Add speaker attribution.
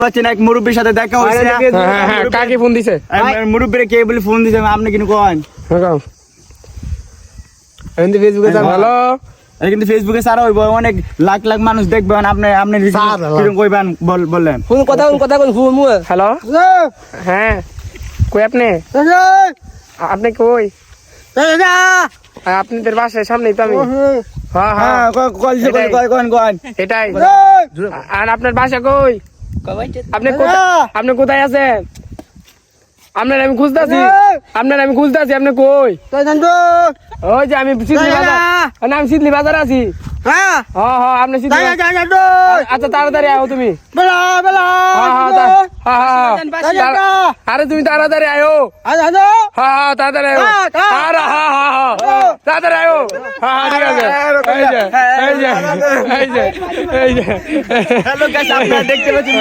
Speaker 1: পাচ্ছেন এক মুরব্বীর সাথে দেখা হয়েছে।
Speaker 2: কাকে ফোন দিছে?
Speaker 1: মুরব্বীরে কে বলে ফোন দিছে আপনি কিন্তু কন
Speaker 2: ফেসবুকে হ্যালো
Speaker 1: কিন্তু ফেসবুকে সারা হইব অনেক লাখ লাখ মানুষ দেখবেন আপনি আপনি কিরকম কইবেন বললেন
Speaker 2: ফোন কথা কোন ফোন মু হ্যালো হ্যাঁ কই আপনি আপনি কই আপনাদের বাসার সামনেই তো আমি হ্যাঁ হ্যাঁ
Speaker 1: কন
Speaker 2: এটাই আর আপনার বাসা কই আপনি কোথায় আছেন আপনার আমি খুঁজতেছি আপনি কই ওই যে আমি সিদ্ধি বাজার আমি সিদ্ধি বাজার আছি হ্যাঁ হ্যাঁ আপনি সিদ্ধি আচ্ছা তাড়াতাড়ি আও তুমি আরে তুমি তাড়াতাড়ি আয়ো হ্যাঁ তাড়াতাড়ি আয়ো তাড়াতাড়ি আয়ো হ্যাঁ ঠিক আছে
Speaker 1: হ্যালো গাইস আপনারা দেখতে পাচ্ছেন